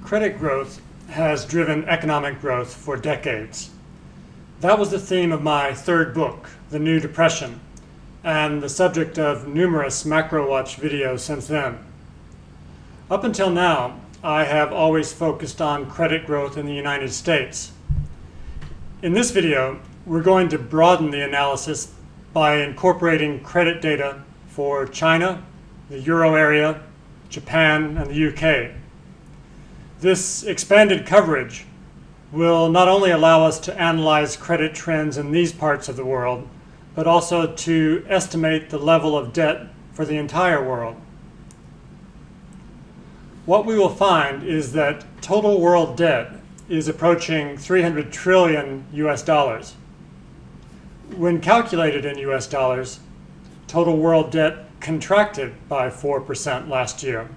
Credit growth has driven economic growth for decades. That was the theme of my third book, The New Depression, and the subject of numerous MacroWatch videos since then. Up until now, I have always focused on credit growth in the United States. In this video, we're going to broaden the analysis by incorporating credit data for China, the Euro area, Japan, and the UK. This expanded coverage will not only allow us to analyze credit trends in these parts of the world, but also to estimate the level of debt for the entire world. What we will find is that total world debt is approaching 300 trillion US dollars. When calculated in US dollars, total world debt contracted by 4% last year.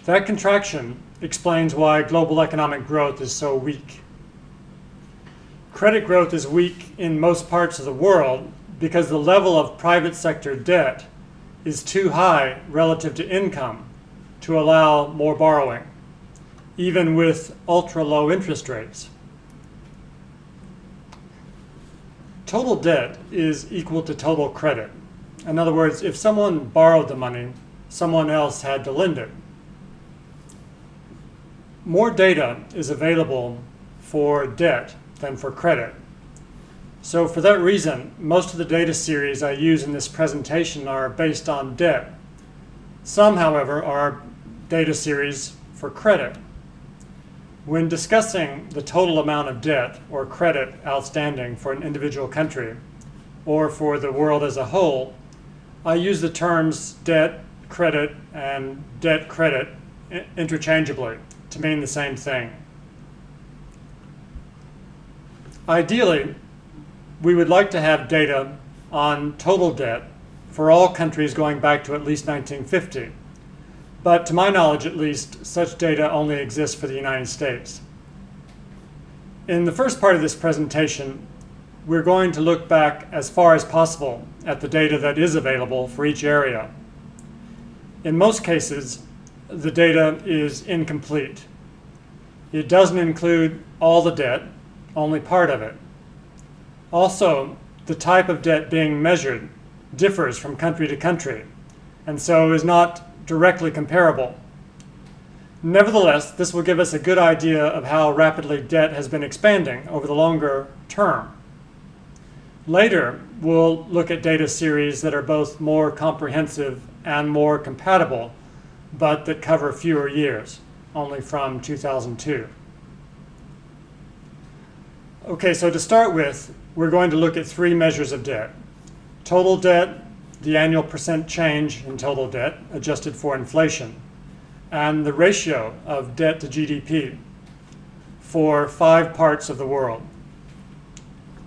That contraction explains why global economic growth is so weak. Credit growth is weak in most parts of the world because the level of private sector debt is too high relative to income to allow more borrowing, even with ultra-low interest rates. Total debt is equal to total credit. In other words, if someone borrowed the money, someone else had to lend it. More data is available for debt than for credit. So for that reason, most of the data series I use in this presentation are based on debt. Some, however, are data series for credit. When discussing the total amount of debt or credit outstanding for an individual country or for the world as a whole, I use the terms debt, credit, and debt credit interchangeably to mean the same thing. Ideally, we would like to have data on total debt for all countries going back to at least 1950. But to my knowledge, at least, such data only exists for the United States. In the first part of this presentation, we're going to look back as far as possible at the data that is available for each area. In most cases, the data is incomplete. It doesn't include all the debt, only part of it. Also, the type of debt being measured differs from country to country, and so is not directly comparable. Nevertheless, this will give us a good idea of how rapidly debt has been expanding over the longer term. Later, we'll look at data series that are both more comprehensive and more compatible, but that cover fewer years, only from 2002. Okay, so to start with, we're going to look at three measures of debt. Total debt, the annual percent change in total debt adjusted for inflation, and the ratio of debt to GDP for 5 parts of the world: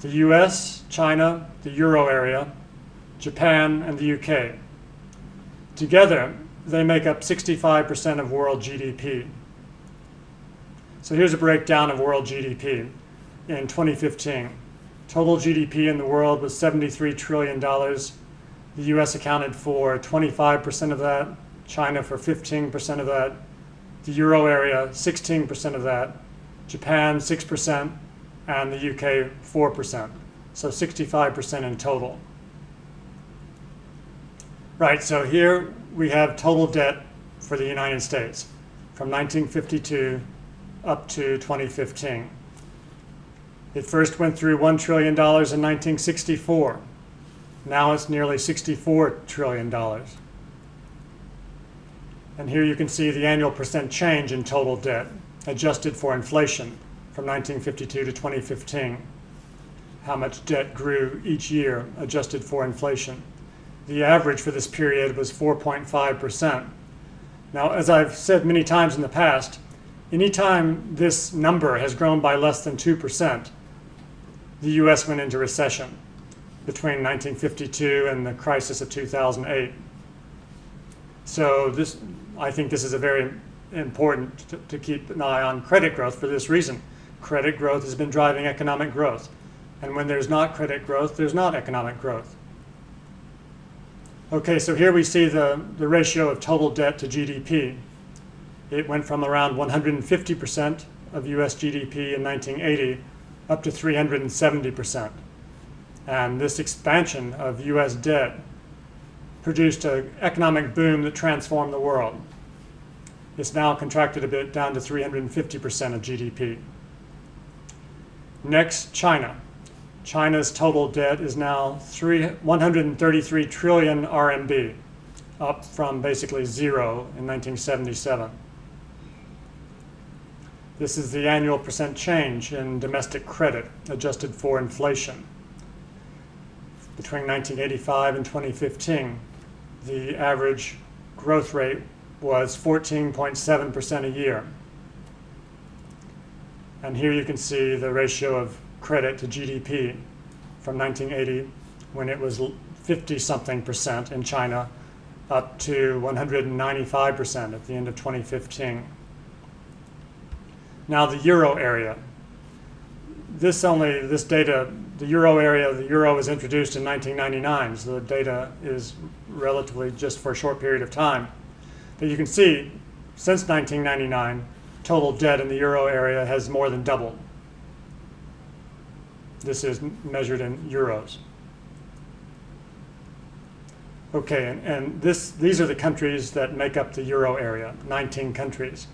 the US, China, the Euro area, Japan, and the UK. Together, they make up 65% of world GDP. So here's a breakdown of world GDP in 2015. Total GDP in the world was $73 trillion. The US accounted for 25% of that, China for 15% of that, the Euro area 16% of that, Japan 6%, and the UK 4%. So 65% in total. Right, so here we have total debt for the United States from 1952 up to 2015. It first went through $1 trillion in 1964. Now it's nearly $64 trillion. And here you can see the annual percent change in total debt, adjusted for inflation from 1952 to 2015. How much debt grew each year, adjusted for inflation. The average for this period was 4.5%. Now, as I've said many times in the past, anytime this number has grown by less than 2%, the US went into recession between 1952 and the crisis of 2008. So I think this is a very important to keep an eye on credit growth for this reason. Credit growth has been driving economic growth. And when there's not credit growth, there's not economic growth. Okay, so here we see the ratio of total debt to GDP. It went from around 150% of US GDP in 1980 up to 370%. And this expansion of US debt produced an economic boom that transformed the world. It's now contracted a bit down to 350% of GDP. Next, China. China's total debt is now 133 trillion RMB, up from basically zero in 1977. This is the annual percent change in domestic credit adjusted for inflation. Between 1985 and 2015, the average growth rate was 14.7% a year. And here you can see the ratio of credit to GDP from 1980, when it was 50-something% in China, up to 195% at the end of 2015. Now the euro area. This data, the euro was introduced in 1999, so the data is relatively just for a short period of time. But you can see, since 1999, total debt in the euro area has more than doubled. This is measured in euros. Okay, and these are the countries that make up the euro area, 19 countries.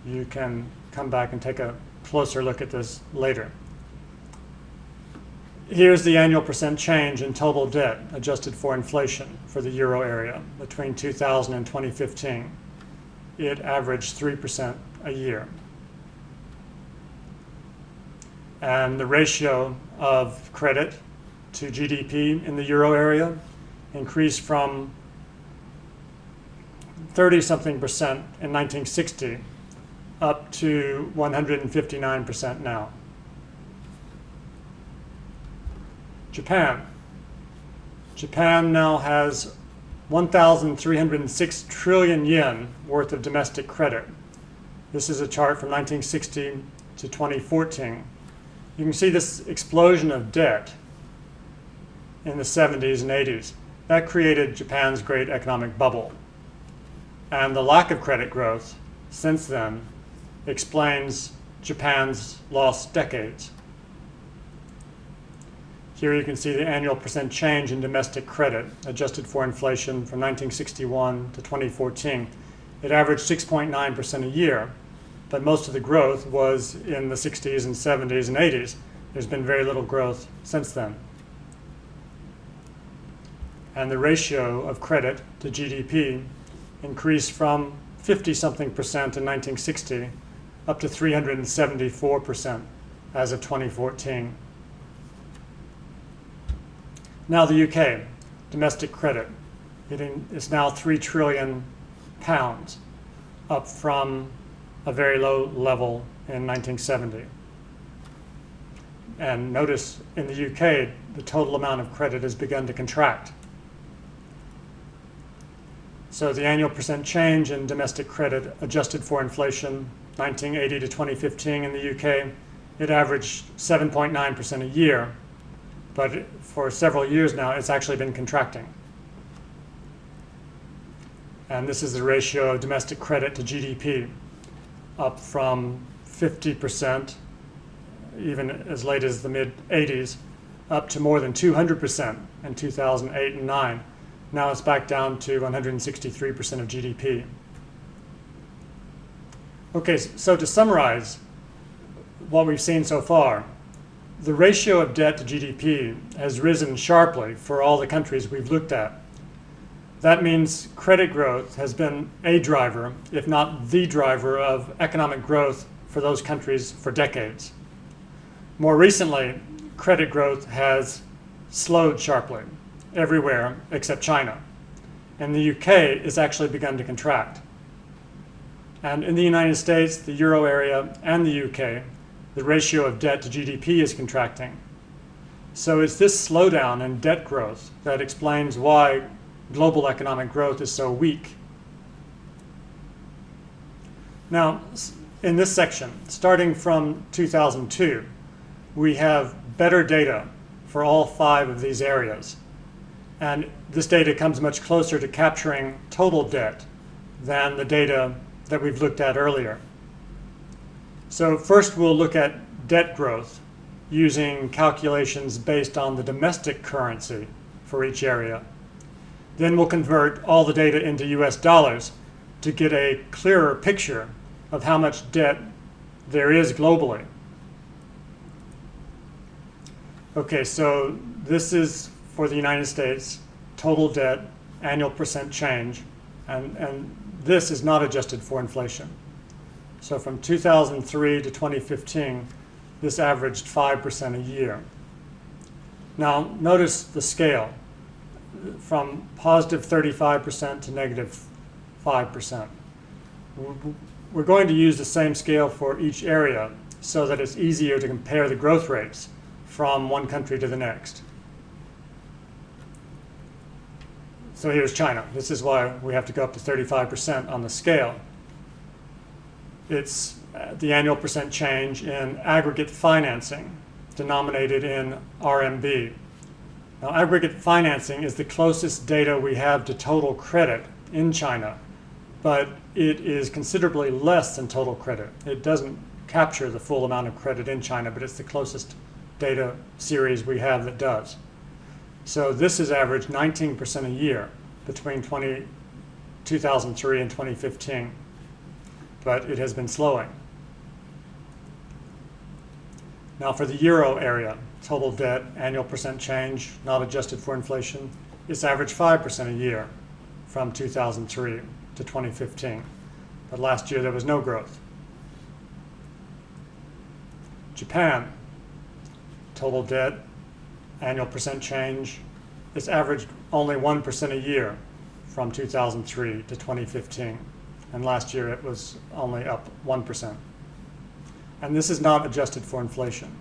You can come back and take a closer look at this later. Here's the annual percent change in total debt adjusted for inflation for the euro area between 2000 and 2015. It averaged 3% a year. And the ratio of credit to GDP in the euro area increased from 30-something% in 1960 up to 159% now. Japan. Japan now has 1,306 trillion yen worth of domestic credit. This is a chart from 1960 to 2014. You can see this explosion of debt in the 70s and 80s. That created Japan's great economic bubble. And the lack of credit growth since then explains Japan's lost decades. Here you can see the annual percent change in domestic credit adjusted for inflation from 1961 to 2014. It averaged 6.9% a year, but most of the growth was in the 60s and 70s and 80s. There's been very little growth since then. And the ratio of credit to GDP increased from 50-something% in 1960 up to 374% as of 2014. Now the UK, domestic credit. It is now £3 trillion, up from a very low level in 1970. And notice in the UK, the total amount of credit has begun to contract. So the annual percent change in domestic credit adjusted for inflation, 1980 to 2015 in the UK, it averaged 7.9% a year, but for several years now, it's actually been contracting. And this is the ratio of domestic credit to GDP, up from 50%, even as late as the mid-80s, up to more than 200% in 2008 and 9. Now it's back down to 163% of GDP. Okay, so to summarize what we've seen so far, the ratio of debt to GDP has risen sharply for all the countries we've looked at. That means credit growth has been a driver, if not the driver, of economic growth for those countries for decades. More recently, credit growth has slowed sharply everywhere except China. And the UK has actually begun to contract. And in the United States, the euro area, and the UK, the ratio of debt to GDP is contracting. So it's this slowdown in debt growth that explains why global economic growth is so weak. Now, in this section, starting from 2002, we have better data for all 5 of these areas. And this data comes much closer to capturing total debt than the data that we've looked at earlier. So first we'll look at debt growth using calculations based on the domestic currency for each area. Then we'll convert all the data into US dollars to get a clearer picture of how much debt there is globally. Okay, so this is for the United States, total debt, annual percent change, and this is not adjusted for inflation. So from 2003 to 2015, this averaged 5% a year. Now notice the scale, from positive 35% to negative 5%. We're going to use the same scale for each area so that it's easier to compare the growth rates from one country to the next. So here's China. This is why we have to go up to 35% on the scale. It's the annual percent change in aggregate financing, denominated in RMB. Now, aggregate financing is the closest data we have to total credit in China, but it is considerably less than total credit. It doesn't capture the full amount of credit in China, but it's the closest data series we have that does. So this has averaged 19% a year between 2003 and 2015, but it has been slowing. Now for the euro area, total debt, annual percent change, not adjusted for inflation, it's averaged 5% a year from 2003 to 2015. But last year there was no growth. Japan, total debt, annual percent change, it's averaged only 1% a year from 2003 to 2015. And last year it was only up 1%. And this is not adjusted for inflation.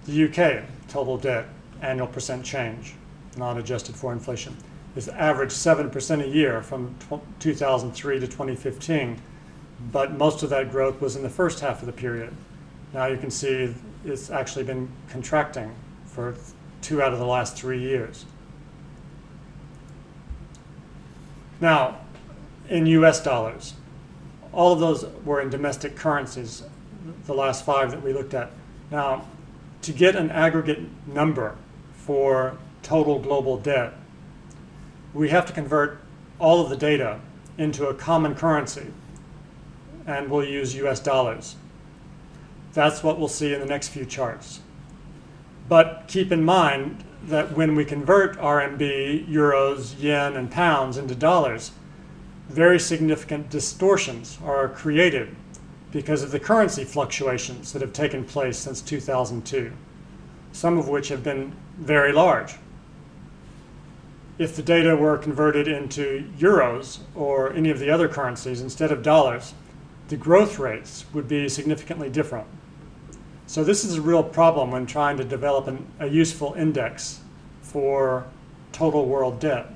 The UK, total debt, annual percent change, not adjusted for inflation, is averaged 7% a year from 2003 to 2015, but most of that growth was in the first half of the period. Now you can see it's actually been contracting for 2 out of the last 3 years. Now, in US dollars, all of those were in domestic currencies, the last 5 that we looked at. Now, to get an aggregate number for total global debt, we have to convert all of the data into a common currency, and we'll use US dollars. That's what we'll see in the next few charts. But keep in mind that when we convert RMB, euros, yen, and pounds into dollars, very significant distortions are created because of the currency fluctuations that have taken place since 2002, some of which have been very large. If the data were converted into euros or any of the other currencies instead of dollars, the growth rates would be significantly different. So this is a real problem when trying to develop a useful index for total world debt.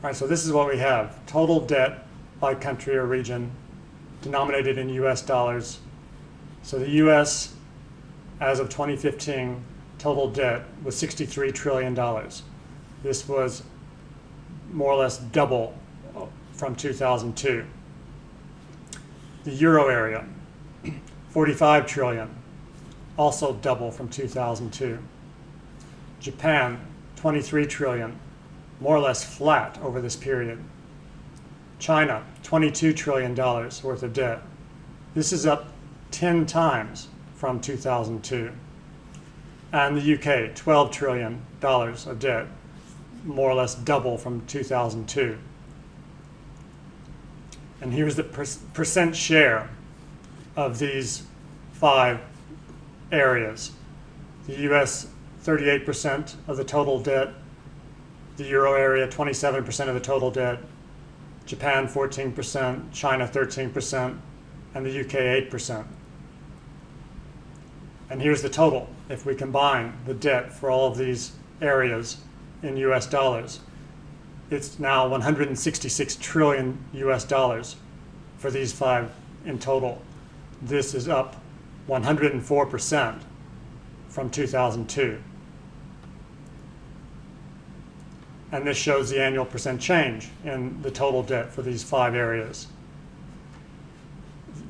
All right, so this is what we have. Total debt by country or region denominated in US dollars. So the US, as of 2015, total debt was $63 trillion. This was more or less double from 2002. The euro area, 45 trillion, also double from 2002. Japan, 23 trillion, more or less flat over this period. China, $22 trillion worth of debt. This is up 10 times from 2002. And the UK, $12 trillion of debt, more or less double from 2002. And here's the percent share of these 5 areas. The US, 38% of the total debt. The euro area, 27% of the total debt. Japan, 14%. China, 13%. And the UK, 8%. And here's the total. If we combine the debt for all of these areas in US dollars, it's now 166 trillion US dollars for these 5 in total. This is up 104% from 2002. And this shows the annual percent change in the total debt for these 5 areas.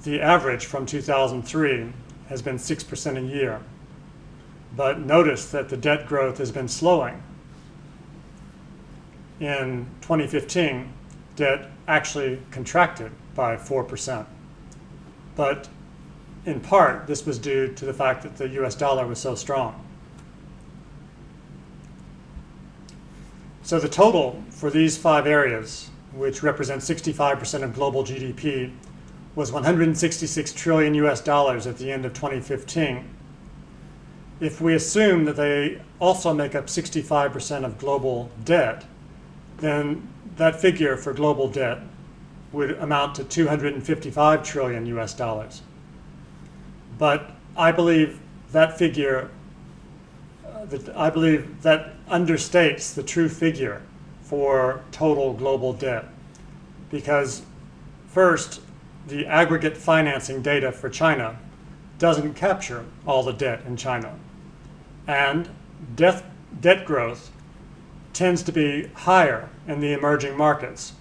The average from 2003 has been 6% a year. But notice that the debt growth has been slowing. In 2015, debt actually contracted by 4%. But in part, this was due to the fact that the US dollar was so strong. So the total for these 5 areas, which represent 65% of global GDP, was 166 trillion US dollars at the end of 2015. If we assume that they also make up 65% of global debt, then that figure for global debt would amount to 255 trillion US dollars. But I believe that figure, that understates the true figure for total global debt. Because first, the aggregate financing data for China doesn't capture all the debt in China. And debt growth tends to be higher in the emerging markets,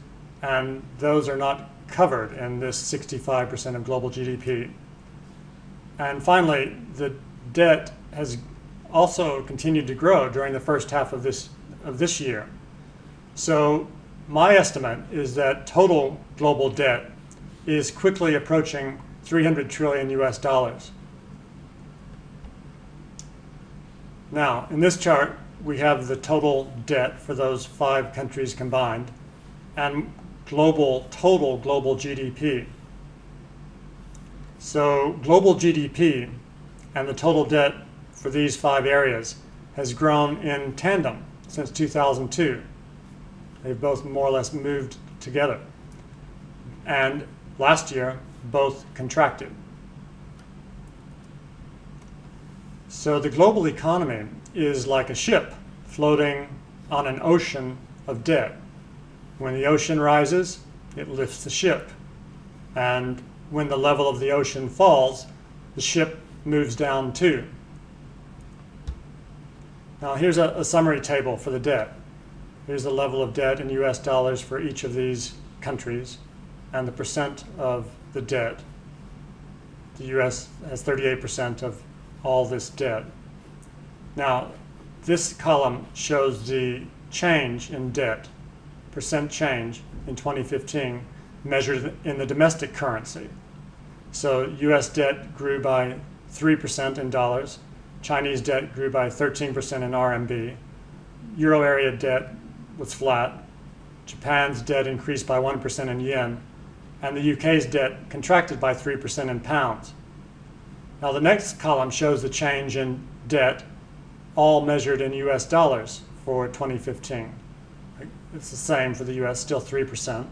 and those are not covered in this 65% of global GDP. And finally, the debt has also continued to grow during the first half of this year. So my estimate is that total global debt is quickly approaching 300 trillion US dollars. Now, in this chart, we have the total debt for those 5 countries combined and total global GDP. So global GDP and the total debt for these 5 areas has grown in tandem since 2002. They've both more or less moved together. And last year, both contracted. So the global economy is like a ship floating on an ocean of debt. When the ocean rises, it lifts the ship. And when the level of the ocean falls, the ship moves down too. Now here's a summary table for the debt. Here's the level of debt in US dollars for each of these countries and the percent of the debt. The US has 38% of all this debt. Now, this column shows the change in debt, percent change in 2015, measured in the domestic currency. So US debt grew by 3% in dollars, Chinese debt grew by 13% in RMB, Euro area debt was flat, Japan's debt increased by 1% in yen, and the UK's debt contracted by 3% in pounds. Now the next column shows the change in debt, all measured in US dollars for 2015. It's the same for the US, still 3%.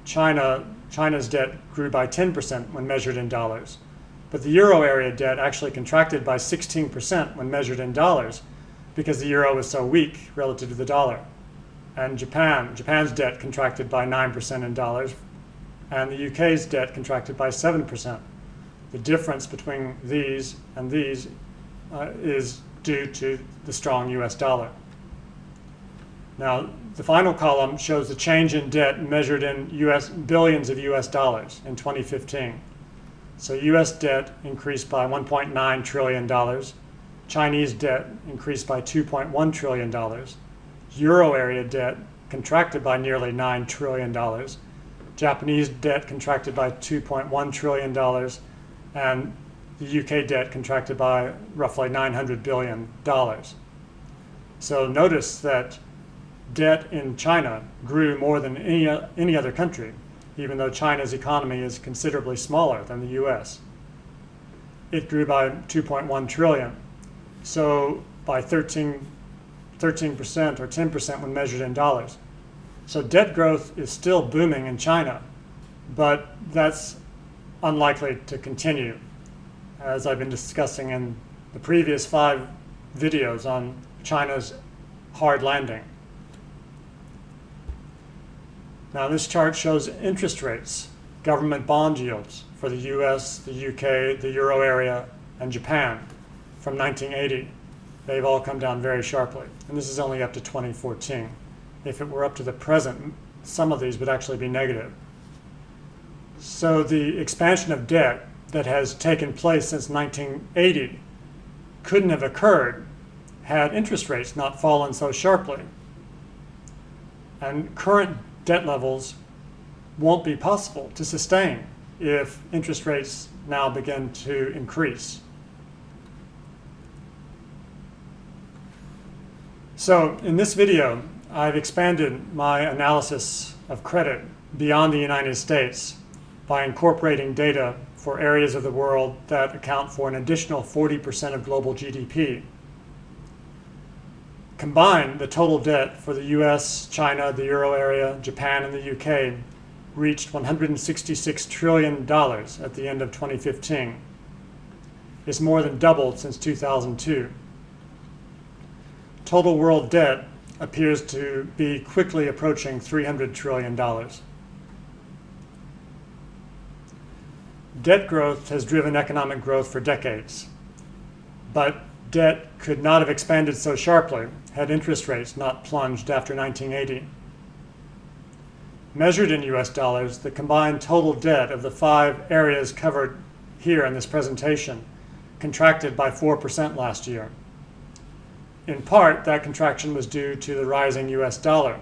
China's debt grew by 10% when measured in dollars. But the euro area debt actually contracted by 16% when measured in dollars because the euro was so weak relative to the dollar. And Japan's debt contracted by 9% in dollars, and the UK's debt contracted by 7%. The difference between these and these is due to the strong US dollar. Now, the final column shows the change in debt measured in billions of US dollars in 2015. So US debt increased by $1.9 trillion, Chinese debt increased by $2.1 trillion, Euro area debt contracted by nearly $9 trillion, Japanese debt contracted by $2.1 trillion, and the UK debt contracted by roughly $900 billion. So notice that debt in China grew more than any other country, even though China's economy is considerably smaller than the US. It grew by 2.1 trillion, so by 13% or 10% when measured in dollars. So debt growth is still booming in China, but that's unlikely to continue, as I've been discussing in the previous 5 videos on China's hard landing. Now this chart shows interest rates, government bond yields for the US, the UK, the Euro area, and Japan from 1980. They've all come down very sharply, and this is only up to 2014. If it were up to the present, some of these would actually be negative. So the expansion of debt that has taken place since 1980 couldn't have occurred had interest rates not fallen so sharply. And current debt levels won't be possible to sustain if interest rates now begin to increase. So in this video, I've expanded my analysis of credit beyond the United States by incorporating data for areas of the world that account for an additional 40% of global GDP. Combined, the total debt for the US, China, the Euro area, Japan, and the UK reached $166 trillion at the end of 2015. It's more than doubled since 2002. Total world debt appears to be quickly approaching $300 trillion. Debt growth has driven economic growth for decades, but debt could not have expanded so sharply had interest rates not plunged after 1980. Measured in US dollars, the combined total debt of the 5 areas covered here in this presentation contracted by 4% last year. In part, that contraction was due to the rising US dollar.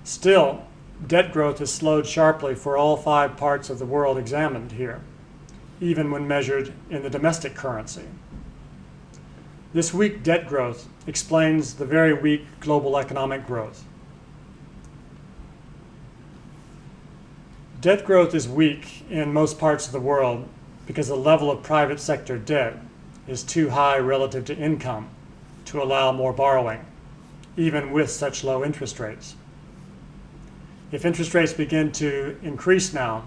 Still, debt growth has slowed sharply for all 5 parts of the world examined here, even when measured in the domestic currency. This weak debt growth explains the very weak global economic growth. Debt growth is weak in most parts of the world because the level of private sector debt is too high relative to income to allow more borrowing, even with such low interest rates. If interest rates begin to increase now,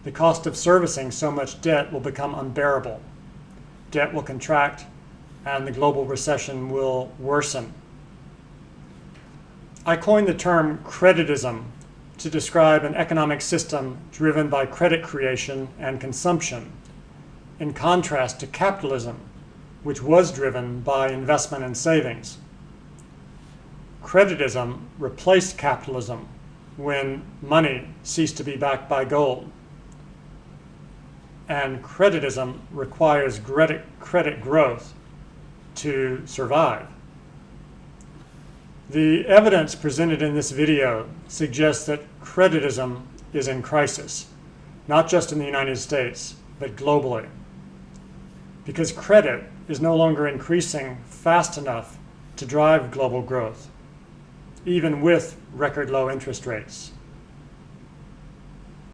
the cost of servicing so much debt will become unbearable. Debt will contract, and the global recession will worsen. I coined the term creditism to describe an economic system driven by credit creation and consumption, in contrast to capitalism, which was driven by investment and savings. Creditism replaced capitalism when money ceased to be backed by gold. And creditism requires credit growth to survive. The evidence presented in this video suggests that creditism is in crisis, not just in the United States, but globally. Because credit is no longer increasing fast enough to drive global growth, even with record low interest rates.